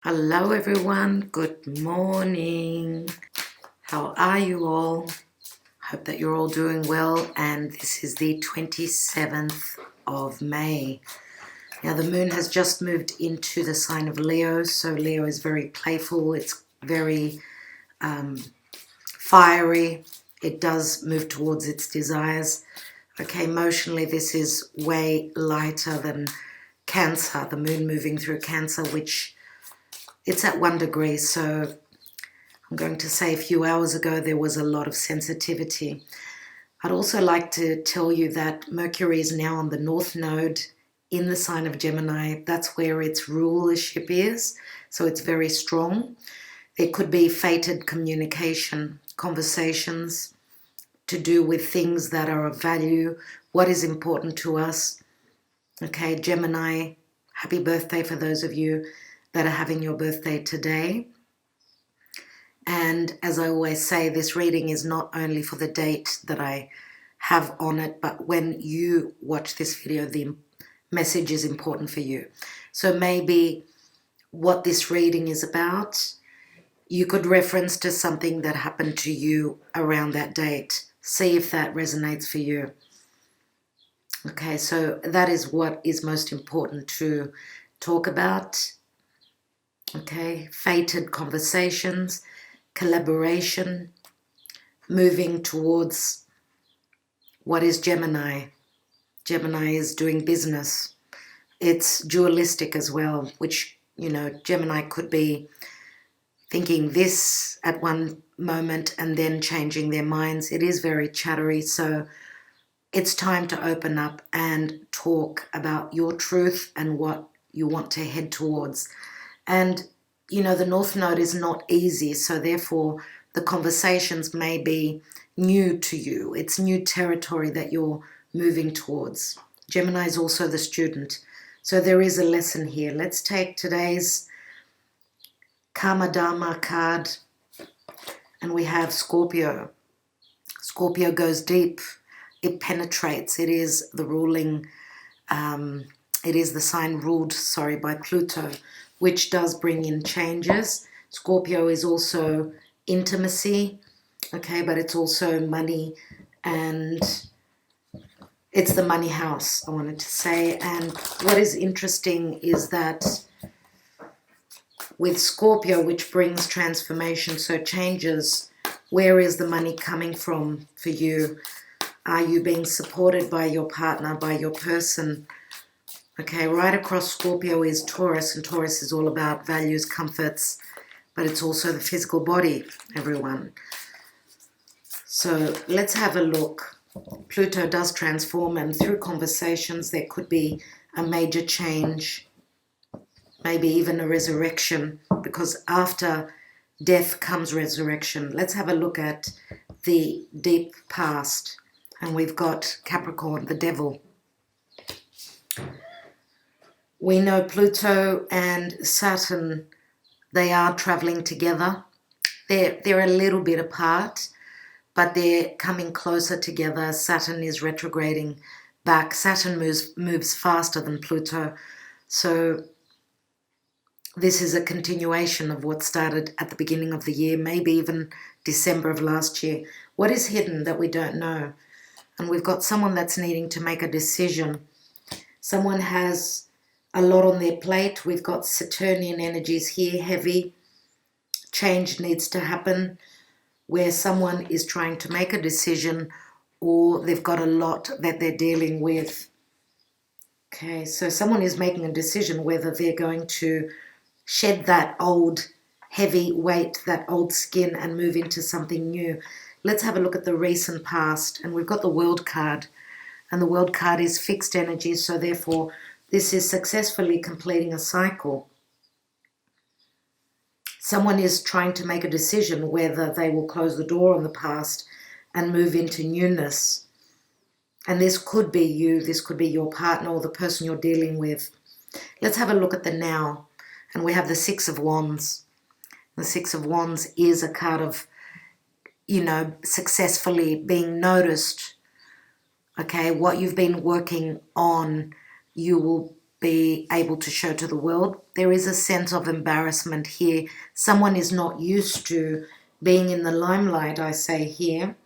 Hello everyone, good morning. How are you all? Hope that you're all doing well, and this is the 27th of May. Now the moon has just moved into the sign of Leo, so Leo is very playful, it's very fiery, it does move towards its desires. Okay, emotionally this is way lighter than Cancer, the moon moving through Cancer, which it's at 1 degree, so I'm going to say a few hours ago there was a lot of sensitivity. I'd also like to tell you that Mercury is now on the North Node in the sign of Gemini. That's where its rulership is, so it's very strong. There could be fated communication, conversations to do with things that are of value, what is important to us. Okay, Gemini, happy birthday for those of you that are having your birthday today. And as I always say, this reading is not only for the date that I have on it, but when you watch this video, the message is important for you. So maybe what this reading is about, you could reference to something that happened to you around that date. See if that resonates for you. Okay, so that is what is most important to talk about. Okay, fated conversations, collaboration, moving towards what is Gemini. Gemini is doing business. It's dualistic as well, which, you know, Gemini could be thinking this at one moment and then changing their minds. It is very chattery, so it's time to open up and talk about your truth and what you want to head towards. And, you know, the North Node is not easy, so therefore the conversations may be new to you. It's new territory that you're moving towards. Gemini is also the student, so there is a lesson here. Let's take today's Karma Dharma card, and we have Scorpio. Scorpio goes deep. It penetrates. It is the ruling, it is the sign ruled, by Pluto, which does bring in changes. Scorpio is also intimacy, okay, but it's also money, and it's the money house, I wanted to say. And what is interesting is that with Scorpio, which brings transformation, so changes, where is the money coming from for you? Are you being supported by your partner, by your person? Okay, right across Scorpio is Taurus, and Taurus is all about values, comforts, but it's also the physical body, everyone. So let's have a look. Pluto does transform, and through conversations there could be a major change, maybe even a resurrection, because after death comes resurrection. Let's have a look at the deep past, and we've got Capricorn, the devil. We know Pluto and Saturn, they are traveling together. They're a little bit apart, but they're coming closer together. Saturn is retrograding back. Saturn moves faster than Pluto. So this is a continuation of what started at the beginning of the year, maybe even December of last year. What is hidden that we don't know? And we've got someone that's needing to make a decision. Someone has a lot on their plate. We've got Saturnian energies here, heavy. Change needs to happen, where someone is trying to make a decision, or they've got a lot that they're dealing with. Okay, so someone is making a decision whether they're going to shed that old heavy weight, that old skin, and move into something new. Let's have a look at the recent past, and we've got the World card, and the World card is fixed energy, so therefore this is successfully completing a cycle. Someone is trying to make a decision whether they will close the door on the past and move into newness. And this could be you, this could be your partner or the person you're dealing with. Let's have a look at the now. And we have the Six of Wands. The Six of Wands is a card of, you know, successfully being noticed. Okay, what you've been working on, you will be able to show to the world. There is a sense of embarrassment here. Someone is not used to being in the limelight, I say here.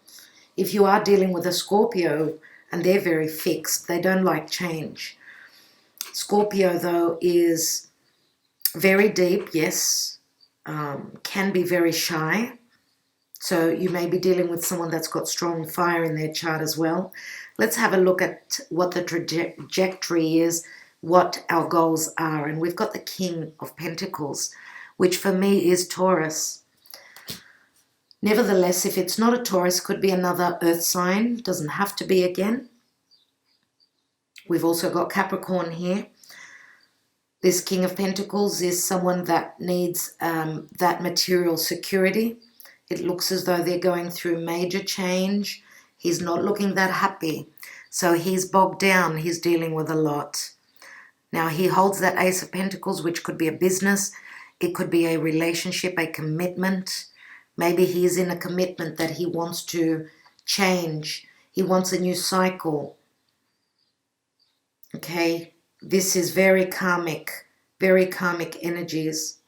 If you are dealing with a Scorpio and they're very fixed, they don't like change. Scorpio, though, is very deep, yes, can be very shy. So you may be dealing with someone that's got strong fire in their chart as well. Let's have a look at what the trajectory is, what our goals are. And we've got the King of Pentacles, which for me is Taurus. Nevertheless, if it's not a Taurus, could be another earth sign. Doesn't have to be again. We've also got Capricorn here. This King of Pentacles is someone that needs that material security. It looks as though they're going through major change. He's not looking that happy. So he's bogged down. He's dealing with a lot. Now he holds that Ace of Pentacles, which could be a business. It could be a relationship, a commitment. Maybe he's in a commitment that he wants to change. He wants a new cycle. Okay, this is very karmic energies.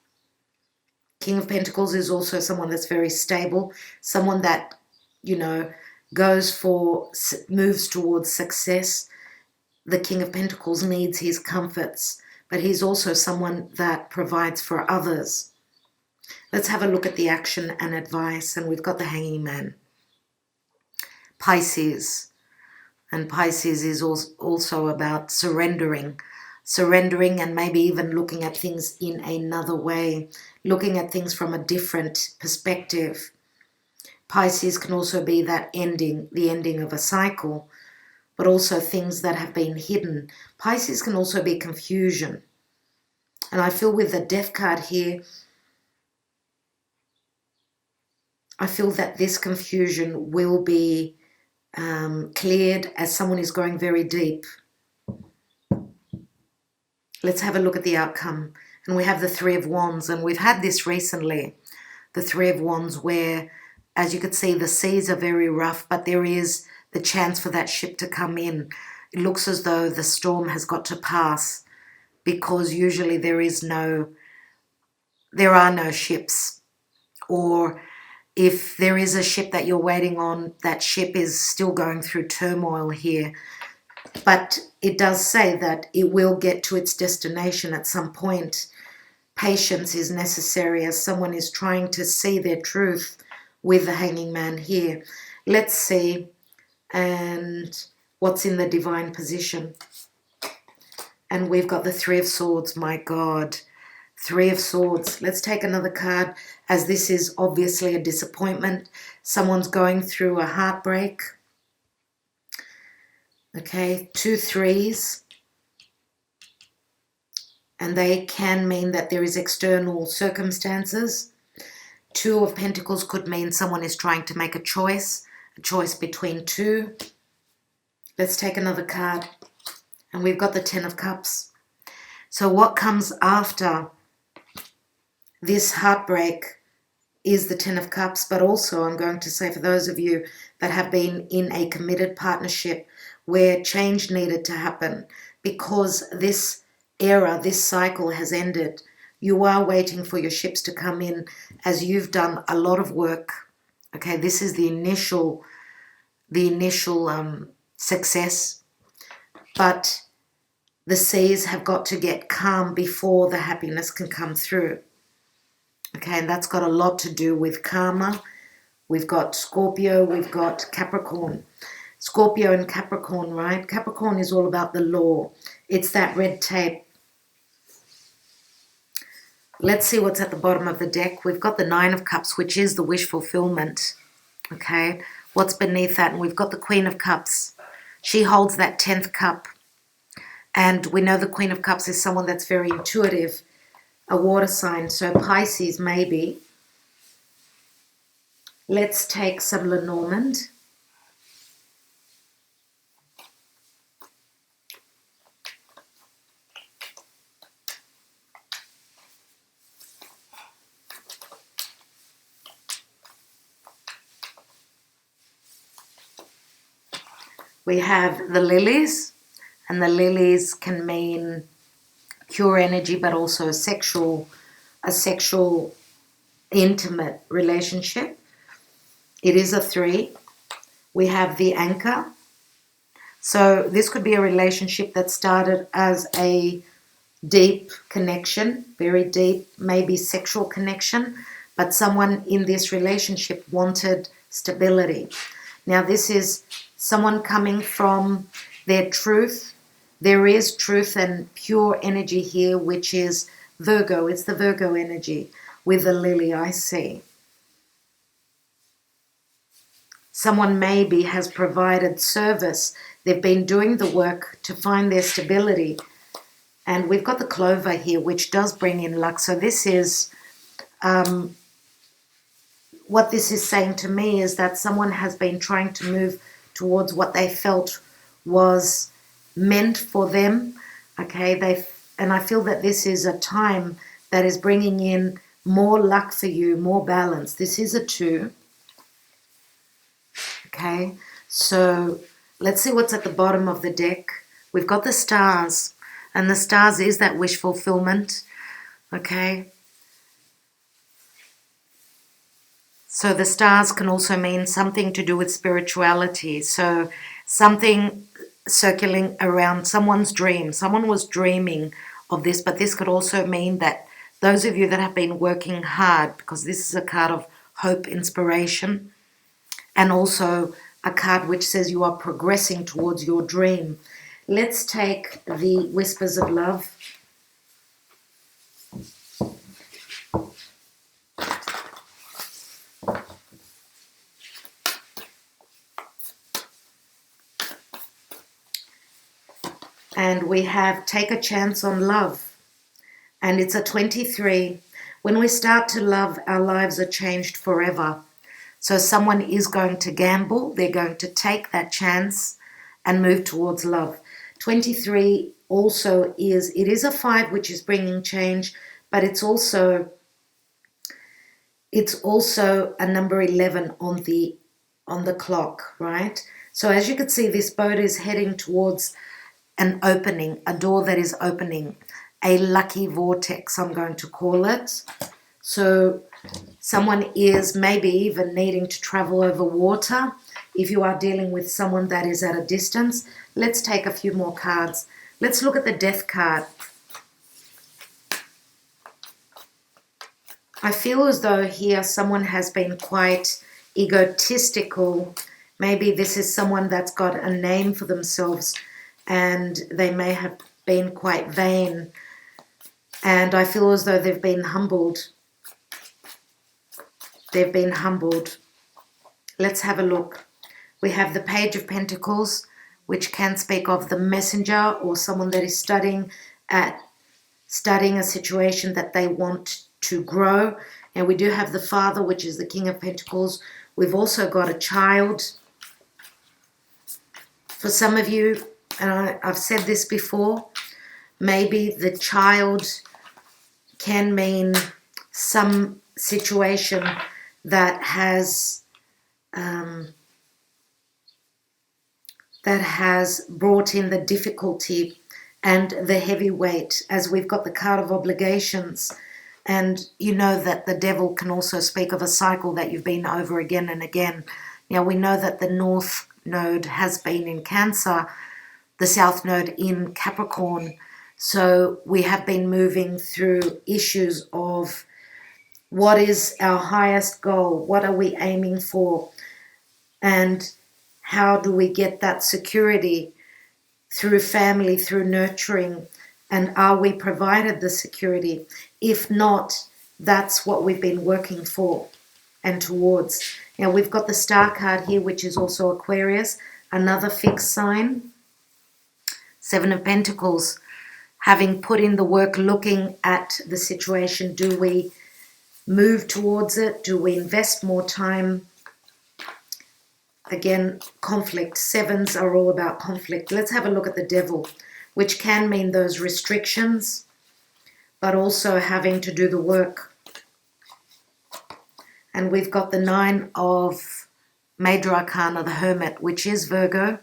King of Pentacles is also someone that's very stable, someone that, you know, moves towards success. The King of Pentacles needs his comforts, but he's also someone that provides for others. Let's have a look at the action and advice, and we've got the Hanging Man. Pisces, and Pisces is also about surrendering and maybe even looking at things in another way, looking at things from a different perspective. Pisces can also be that ending, the ending of a cycle, but also things that have been hidden. Pisces can also be confusion. And I feel with the Death card here, I feel that this confusion will be cleared as someone is going very deep. Let's have a look at the outcome. And we have the Three of Wands, and we've had this recently. The Three of Wands where, as you could see, the seas are very rough, but there is the chance for that ship to come in. It looks as though the storm has got to pass, because usually there are no ships. Or if there is a ship that you're waiting on, that ship is still going through turmoil here. But it does say that it will get to its destination at some point. Patience is necessary as someone is trying to see their truth with the Hanging Man here. Let's see and what's in the divine position. And we've got the Three of Swords. My God. Three of Swords. Let's take another card, as this is obviously a disappointment. Someone's going through a heartbreak. Okay, 2 threes. And they can mean that there is external circumstances. 2 of Pentacles could mean someone is trying to make a choice between two. Let's take another card. And we've got the 10 of Cups. So what comes after this heartbreak is the 10 of Cups, but also I'm going to say for those of you that have been in a committed partnership where change needed to happen because this era, this cycle has ended. You are waiting for your ships to come in as you've done a lot of work. Okay, this is the initial success, but the seas have got to get calm before the happiness can come through. Okay, and that's got a lot to do with karma. We've got Scorpio, we've got Capricorn. Scorpio and Capricorn, right? Capricorn is all about the law. It's that red tape. Let's see what's at the bottom of the deck. We've got the 9 of Cups, which is the wish fulfillment. Okay, what's beneath that? And we've got the Queen of Cups. She holds that 10th cup. And we know the Queen of Cups is someone that's very intuitive, a water sign. So Pisces, maybe. Let's take some Lenormand. We have the lilies, and the lilies can mean pure energy, but also a sexual intimate relationship. It is a 3. We have the anchor. So this could be a relationship that started as a deep connection, very deep, maybe sexual connection, but someone in this relationship wanted stability. Now this is someone coming from their truth. There is truth and pure energy here, which is Virgo. It's the Virgo energy with the lily I see. Someone maybe has provided service. They've been doing the work to find their stability. And we've got the clover here, which does bring in luck. So this is, what this is saying to me is that someone has been trying to move towards what they felt was meant for them. Okay, and I feel that this is a time that is bringing in more luck for you, more balance. This is a 2. Okay, so let's see what's at the bottom of the deck. We've got the stars, and the stars is that wish fulfillment. Okay, so the stars can also mean something to do with spirituality. So something circling around someone's dream. Someone was dreaming of this, but this could also mean that those of you that have been working hard, because this is a card of hope, inspiration, and also a card which says you are progressing towards your dream. Let's take the Whispers of Love. And we have Take a Chance on Love. And it's a 23. When we start to love, our lives are changed forever. So someone is going to gamble. They're going to take that chance and move towards love. 23 also is, it is a 5, which is bringing change, but it's also a number 11 on the clock, right? So as you can see, this boat is heading towards an opening, a door that is opening, a lucky vortex, I'm going to call it. So someone is maybe even needing to travel over water. If you are dealing with someone that is at a distance, let's take a few more cards. Let's look at the Death card. I feel as though here someone has been quite egotistical. Maybe this is someone that's got a name for themselves and they may have been quite vain. And I feel as though they've been humbled. They've been humbled. Let's have a look. We have the Page of Pentacles, which can speak of the messenger or someone that is studying a situation that they want to grow. And we do have the Father, which is the King of Pentacles. We've also got a child. For some of you, and I've said this before, maybe the child can mean some situation that has brought in the difficulty and the heavy weight, as we've got the card of obligations. And you know that the devil can also speak of a cycle that you've been over again and again. Now we know that the North Node has been in Cancer, the South Node in Capricorn. So we have been moving through issues of what is our highest goal? What are we aiming for? And how do we get that security through family, through nurturing? And are we provided the security? If not, that's what we've been working for and towards. Now we've got the Star card here, which is also Aquarius, another fixed sign. 7 of Pentacles, having put in the work, looking at the situation. Do we move towards it? Do we invest more time? Again, conflict. 7s are all about conflict. Let's have a look at the Devil, which can mean those restrictions, but also having to do the work. And we've got the 9 of Major Arcana, the Hermit, which is Virgo.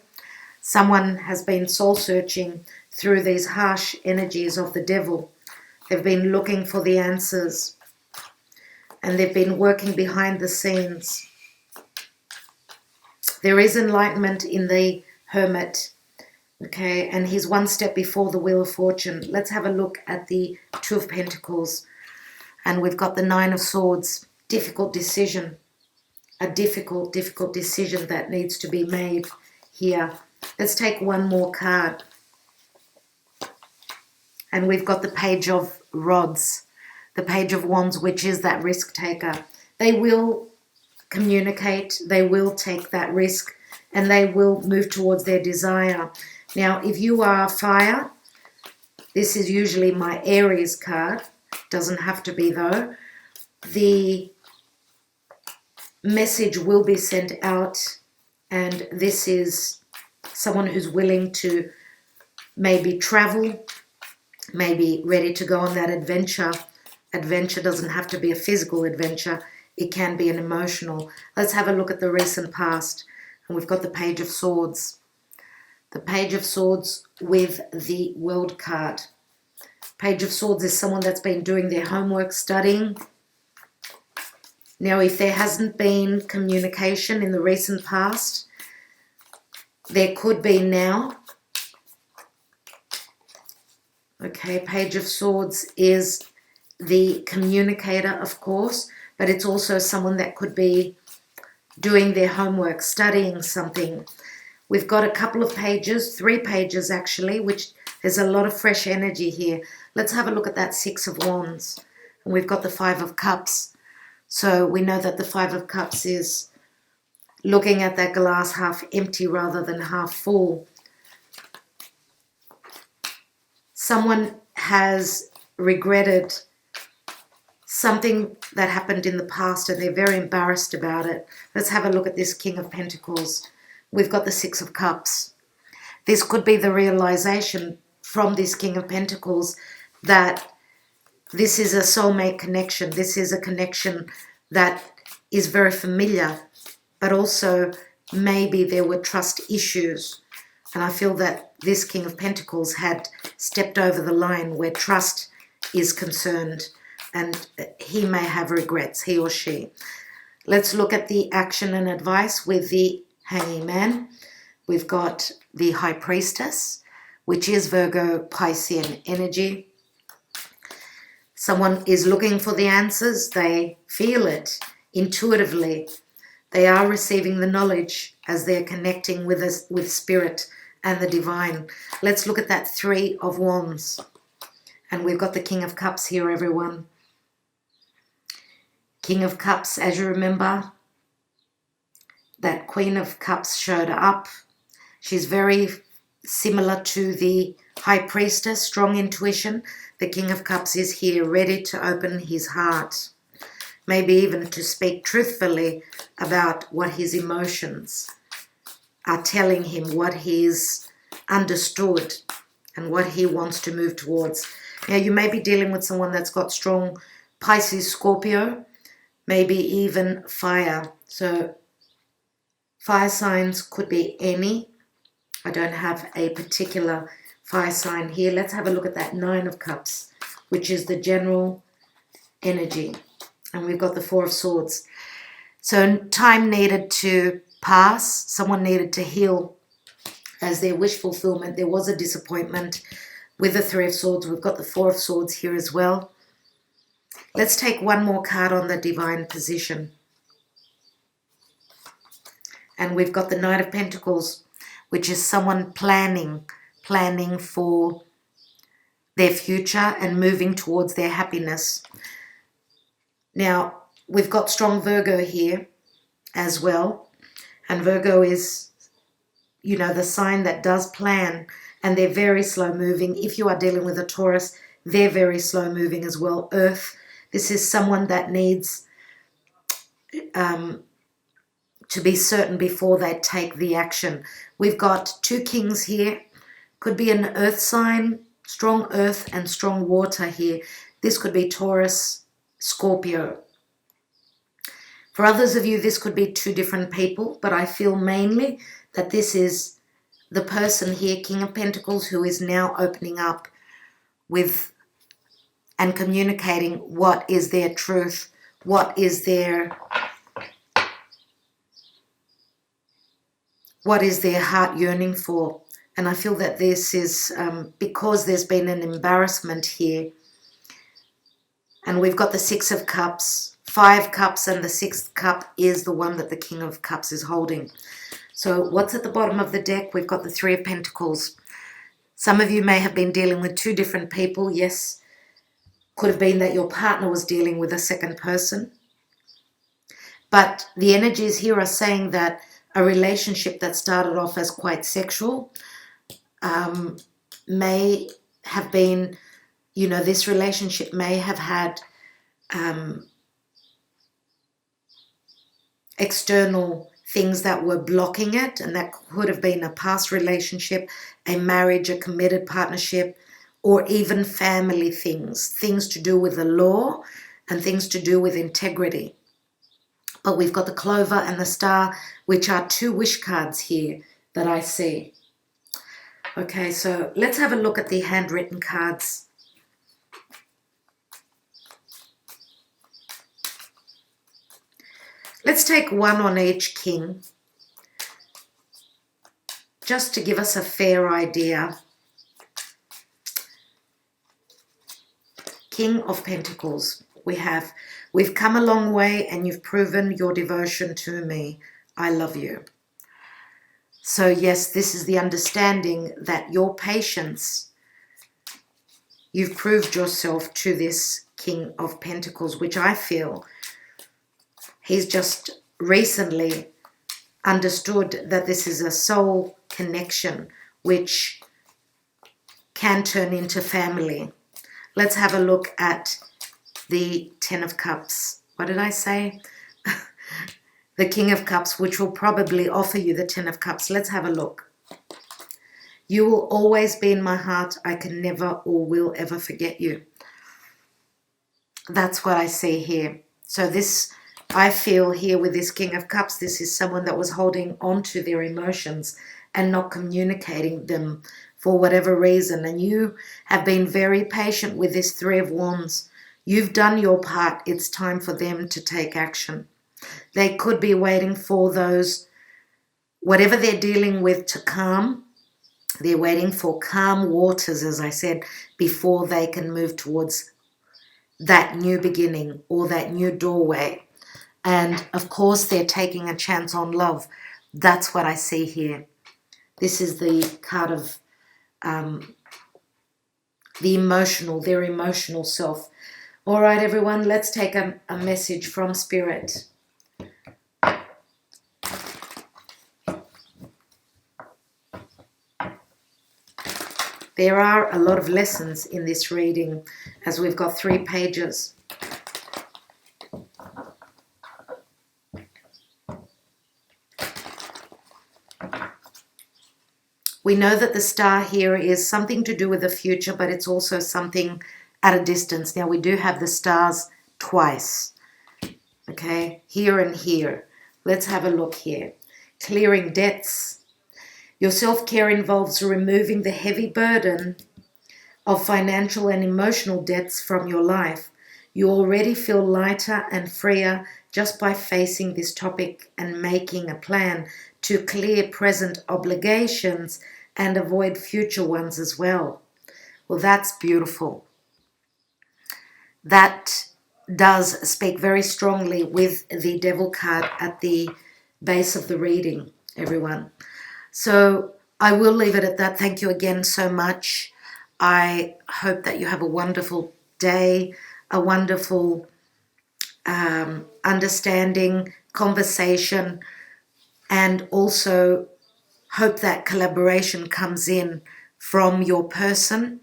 Someone has been soul-searching through these harsh energies of the devil. They've been looking for the answers, and they've been working behind the scenes. There is enlightenment in the Hermit, okay, and he's one step before the Wheel of Fortune. Let's have a look at the Two of Pentacles, and we've got the Nine of Swords. Difficult decision, a difficult decision that needs to be made here. Let's take one more card, and we've got the Page of Rods, the Page of Wands, which is that risk taker. They will communicate, they will take that risk, and they will move towards their desire. Now, if you are fire, this is usually my Aries card. Doesn't have to be though. The message will be sent out, and this is someone who's willing to maybe travel, maybe ready to go on that adventure. Adventure doesn't have to be a physical adventure. It can be an emotional. Let's have a look at the recent past. And we've got the Page of Swords. The Page of Swords with the World card. Page of Swords is someone that's been doing their homework, studying. Now, if there hasn't been communication in the recent past, there could be now. Okay, Page of Swords is the communicator, of course, but it's also someone that could be doing their homework, studying something. We've got a couple of pages, 3 pages actually, which there's a lot of fresh energy here. Let's have a look at that Six of Wands. And we've got the Five of Cups. So we know that the Five of Cups is looking at that glass half empty rather than half full. Someone has regretted something that happened in the past, and they're very embarrassed about it. Let's have a look at this King of Pentacles. We've got the Six of Cups. This could be the realization from this King of Pentacles that this is a soulmate connection. This is a connection that is very familiar, but also maybe there were trust issues. And I feel that this King of Pentacles had stepped over the line where trust is concerned, and he may have regrets, he or she. Let's look at the action and advice with the Hanging Man. We've got the High Priestess, which is Virgo Piscean energy. Someone is looking for the answers. They feel it intuitively. They are receiving the knowledge as they're connecting with us, with spirit and the divine. Let's look at that Three of Wands. And we've got the King of Cups here, everyone. King of Cups, as you remember, that Queen of Cups showed up. She's very similar to the High Priestess, strong intuition. The King of Cups is here ready to open his heart, maybe even to speak truthfully about what his emotions are telling him, what he's understood and what he wants to move towards. Now, you may be dealing with someone that's got strong Pisces, Scorpio, maybe even fire. So fire signs could be any. I don't have a particular fire sign here. Let's have a look at that Nine of Cups, which is the general energy. And we've got the Four of Swords. So time needed to pass. Someone needed to heal as their wish fulfillment. There was a disappointment with the Three of Swords. We've got the Four of Swords here as well. Let's take one more card on the divine position. And we've got the Knight of Pentacles, which is someone planning for their future and moving towards their happiness. Now, we've got strong Virgo here as well. And Virgo is, you know, the sign that does plan, and they're very slow moving. If you are dealing with a Taurus, they're very slow moving as well. Earth, this is someone that needs to be certain before they take the action. We've got two kings here. Could be an earth sign, strong earth and strong water here. This could be Taurus, Scorpio. For others of you, this could be two different people, but I feel mainly that this is the person here, King of Pentacles, who is now opening up with and communicating what is their truth, what is their heart yearning for. And I feel that this is because there's been an embarrassment here. And we've got the Six of Cups, 5 cups, and the 6th cup is the one that the King of Cups is holding. So what's at the bottom of the deck? We've got the 3 of Pentacles. Some of you may have been dealing with 2 different people. Yes, could have been that your partner was dealing with a second person. But the energies here are saying that a relationship that started off as quite sexual may have been, you know, this relationship may have had external things that were blocking it, and that could have been a past relationship, a marriage, a committed partnership, or even family things to do with the law and things to do with integrity. But we've got the Clover and the Star, which are 2 wish cards here that I see. Okay, so let's have a look at the handwritten cards. Let's take one on each king, just to give us a fair idea. King of Pentacles, we've come a long way and you've proven your devotion to me. I love you. So yes, this is the understanding that your patience, you've proved yourself to this King of Pentacles, which I feel he's just recently understood that this is a soul connection which can turn into family. Let's have a look at the 10 of Cups. What did I say? The King of Cups, which will probably offer you the 10 of Cups. Let's have a look. You will always be in my heart. I can never or will ever forget you. That's what I see here. So this, I feel here with this King of Cups, this is someone that was holding on to their emotions and not communicating them for whatever reason. And you have been very patient with this 3 of Wands. You've done your part. It's time for them to take action. They could be waiting for those, whatever they're dealing with, to calm. They're waiting for calm waters, as I said, before they can move towards that new beginning or that new doorway. And of course, they're taking a chance on love. That's what I see here. This is the card of their emotional self. All right, everyone, let's take a message from Spirit. There are a lot of lessons in this reading, as we've got 3 pages. We know that the star here is something to do with the future, but it's also something at a distance. Now, we do have the stars twice, okay, here and here. Let's have a look here. Clearing debts. Your self-care involves removing the heavy burden of financial and emotional debts from your life. You already feel lighter and freer just by facing this topic and making a plan to clear present obligations and avoid future ones as well. Well, that's beautiful. That does speak very strongly with the Devil card at the base of the reading, everyone. So I will leave it at that. Thank you again so much. I hope that you have a wonderful day, a wonderful understanding, conversation, and also hope that collaboration comes in from your person,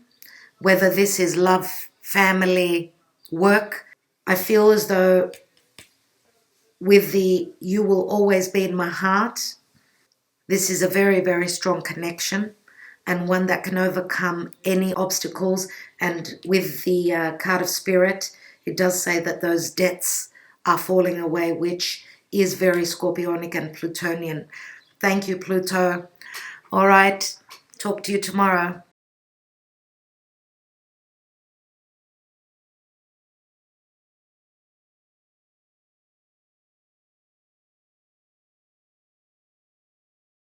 whether this is love, family, work. I feel as though with the "you will always be in my heart," this is a very, very strong connection and one that can overcome any obstacles. And with the card of Spirit, it does say that those debts are falling away, which is very Scorpionic and Plutonian. Thank you, Pluto. All right. Talk to you tomorrow.